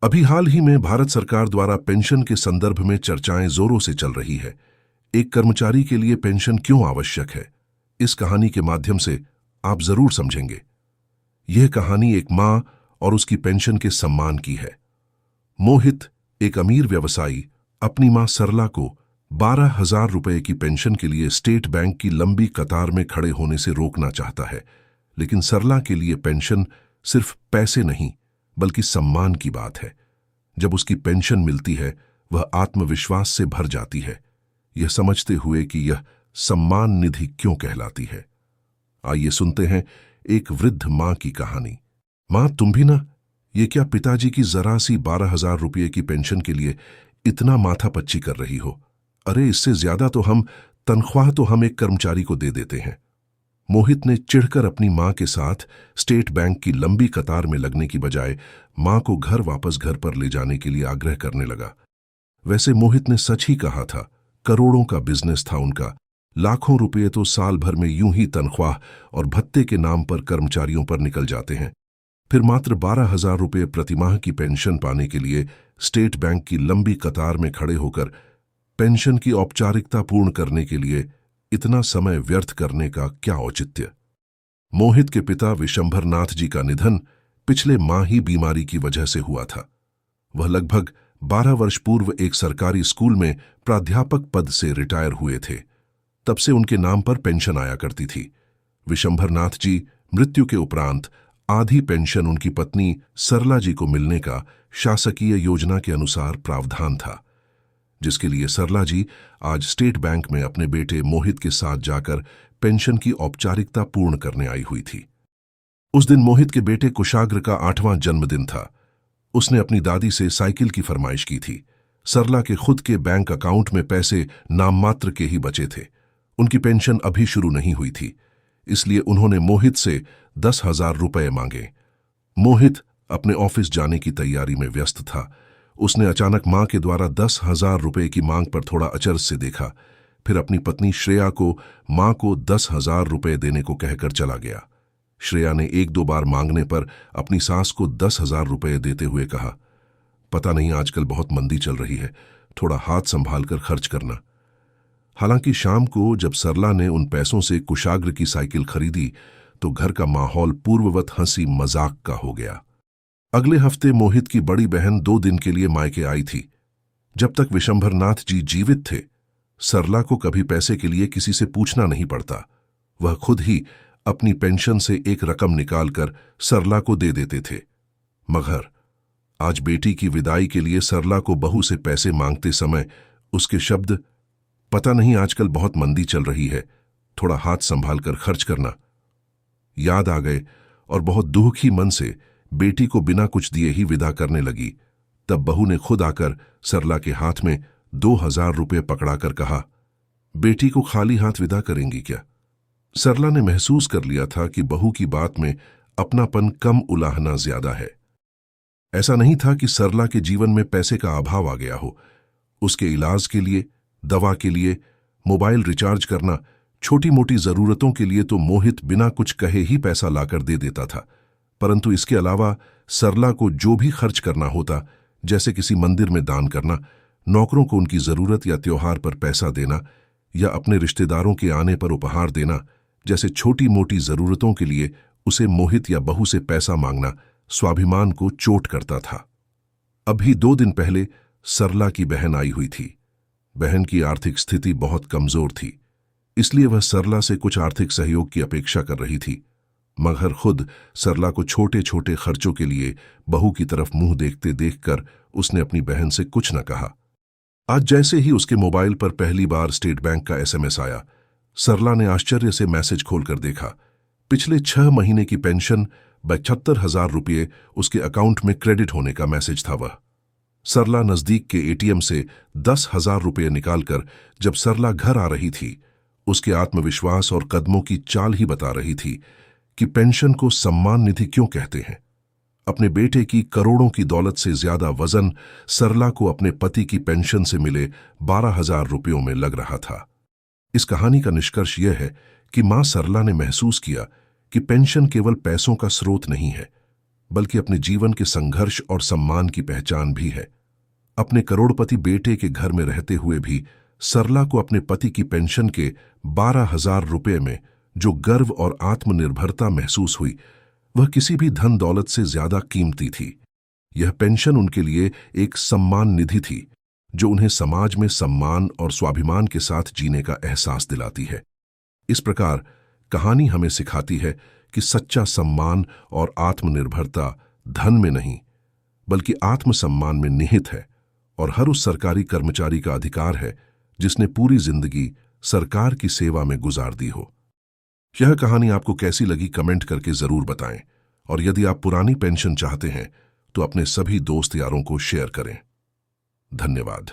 अभी हाल ही में भारत सरकार द्वारा पेंशन के संदर्भ में चर्चाएं जोरों से चल रही है। एक कर्मचारी के लिए पेंशन क्यों आवश्यक है, इस कहानी के माध्यम से आप जरूर समझेंगे। यह कहानी एक मां और उसकी पेंशन के सम्मान की है। मोहित, एक अमीर व्यवसायी, अपनी मां सरला को 12,000 रुपए की पेंशन के लिए स्टेट बैंक की लंबी कतार में खड़े होने से रोकना चाहता है। लेकिन सरला के लिए पेंशन सिर्फ पैसे नहीं बल्कि सम्मान की बात है। जब उसकी पेंशन मिलती है वह आत्मविश्वास से भर जाती है, यह समझते हुए कि यह सम्मान निधि क्यों कहलाती है। आइए सुनते हैं एक वृद्ध मां की कहानी। मां, तुम भी ना, ये क्या पिताजी की जरा सी 12,000 रुपये की पेंशन के लिए इतना माथापच्ची कर रही हो? अरे इससे ज्यादा तो तनख्वाह तो हम एक कर्मचारी को दे देते हैं। मोहित ने चिढ़कर अपनी मां के साथ स्टेट बैंक की लंबी कतार में लगने की बजाय मां को वापस घर पर ले जाने के लिए आग्रह करने लगा। वैसे मोहित ने सच ही कहा था, करोड़ों का बिजनेस था उनका। लाखों रुपये तो साल भर में यूं ही तनख्वाह और भत्ते के नाम पर कर्मचारियों पर निकल जाते हैं। फिर मात्र 12,000 रुपये प्रतिमाह की पेंशन पाने के लिए स्टेट बैंक की लंबी कतार में खड़े होकर पेंशन की औपचारिकता पूर्ण करने के लिए इतना समय व्यर्थ करने का क्या औचित्य। मोहित के पिता विशंभर नाथ जी का निधन पिछले माह ही बीमारी की वजह से हुआ था। वह लगभग 12 वर्ष पूर्व एक सरकारी स्कूल में प्राध्यापक पद से रिटायर हुए थे। तब से उनके नाम पर पेंशन आया करती थी। विशंभर नाथ जी मृत्यु के उपरांत आधी पेंशन उनकी पत्नी सरला जी को मिलने का शासकीय योजना के अनुसार प्रावधान था, जिसके लिए सरला जी आज स्टेट बैंक में अपने बेटे मोहित के साथ जाकर पेंशन की औपचारिकता पूर्ण करने आई हुई थी। उस दिन मोहित के बेटे कुशाग्र का 8वां जन्मदिन था। उसने अपनी दादी से साइकिल की फरमाइश की थी। सरला के खुद के बैंक अकाउंट में पैसे नाममात्र के ही बचे थे। उनकी पेंशन अभी शुरू नहीं हुई थी, इसलिए उन्होंने मोहित से 10,000 रुपये मांगे। मोहित अपने ऑफिस जाने की तैयारी में व्यस्त था। उसने अचानक मां के द्वारा 10,000 रुपये की मांग पर थोड़ा अचरज से देखा। फिर अपनी पत्नी श्रेया को मां को 10,000 रुपये देने को कहकर चला गया। श्रेया ने 1-2 बार मांगने पर अपनी सास को 10,000 रुपये देते हुए कहा, पता नहीं आजकल बहुत मंदी चल रही है, थोड़ा हाथ संभाल कर खर्च करना। हालांकि शाम को जब सरला ने उन पैसों से कुशाग्र की साइकिल खरीदी तो घर का माहौल पूर्ववत हंसी मजाक का हो गया। अगले हफ्ते मोहित की बड़ी बहन 2 दिन के लिए मायके आई थी। जब तक विशंभर नाथ जी जीवित थे, सरला को कभी पैसे के लिए किसी से पूछना नहीं पड़ता। वह खुद ही अपनी पेंशन से एक रकम निकालकर सरला को दे देते थे। मगर आज बेटी की विदाई के लिए सरला को बहू से पैसे मांगते समय उसके शब्द, पता नहीं आजकल बहुत मंदी चल रही है, थोड़ा हाथ संभाल कर खर्च करना, याद आ गए और बहुत दुखी मन से बेटी को बिना कुछ दिए ही विदा करने लगी। तब बहू ने खुद आकर सरला के हाथ में 2,000 रुपये पकड़ाकर कहा, बेटी को खाली हाथ विदा करेंगी क्या? सरला ने महसूस कर लिया था कि बहू की बात में अपनापन कम उलाहना ज्यादा है। ऐसा नहीं था कि सरला के जीवन में पैसे का अभाव आ गया हो। उसके इलाज के लिए, दवा के लिए, मोबाइल रिचार्ज करना, छोटी मोटी जरूरतों के लिए तो मोहित बिना कुछ कहे ही पैसा लाकर दे देता था। परंतु इसके अलावा सरला को जो भी खर्च करना होता, जैसे किसी मंदिर में दान करना, नौकरों को उनकी जरूरत या त्योहार पर पैसा देना, या अपने रिश्तेदारों के आने पर उपहार देना, जैसे छोटी मोटी जरूरतों के लिए उसे मोहित या बहू से पैसा मांगना स्वाभिमान को चोट करता था। अभी 2 दिन पहले सरला की बहन आई हुई थी। बहन की आर्थिक स्थिति बहुत कमजोर थी, इसलिए वह सरला से कुछ आर्थिक सहयोग की अपेक्षा कर रही थी। मगर खुद सरला को छोटे छोटे खर्चों के लिए बहू की तरफ मुंह देखते देखकर उसने अपनी बहन से कुछ न कहा। आज जैसे ही उसके मोबाइल पर पहली बार स्टेट बैंक का SMS आया, सरला ने आश्चर्य से मैसेज खोलकर देखा। पिछले 6 महीने की पेंशन 72,000 रुपये उसके अकाउंट में क्रेडिट होने का मैसेज था। वह सरला नजदीक के ATM से 10,000 रुपये निकालकर जब सरला घर आ रही थी, उसके आत्मविश्वास और कदमों की चाल ही बता रही थी कि पेंशन को सम्मान निधि क्यों कहते हैं। अपने बेटे की करोड़ों की दौलत से ज्यादा वजन सरला को अपने पति की पेंशन से मिले 12,000 रुपयों में लग रहा था। इस कहानी का निष्कर्ष यह है कि मां सरला ने महसूस किया कि पेंशन केवल पैसों का स्रोत नहीं है, बल्कि अपने जीवन के संघर्ष और सम्मान की पहचान भी है। अपने करोड़पति बेटे के घर में रहते हुए भी सरला को अपने पति की पेंशन के 12,000 रुपये में जो गर्व और आत्मनिर्भरता महसूस हुई, वह किसी भी धन दौलत से ज्यादा कीमती थी। यह पेंशन उनके लिए एक सम्मान निधि थी, जो उन्हें समाज में सम्मान और स्वाभिमान के साथ जीने का एहसास दिलाती है। इस प्रकार कहानी हमें सिखाती है कि सच्चा सम्मान और आत्मनिर्भरता धन में नहीं, बल्कि आत्मसम्मान में निहित है, और हर उस सरकारी कर्मचारी का अधिकार है जिसने पूरी जिंदगी सरकार की सेवा में गुजार दी हो। यह कहानी आपको कैसी लगी कमेंट करके जरूर बताएं, और यदि आप पुरानी पेंशन चाहते हैं तो अपने सभी दोस्त यारों को शेयर करें। धन्यवाद।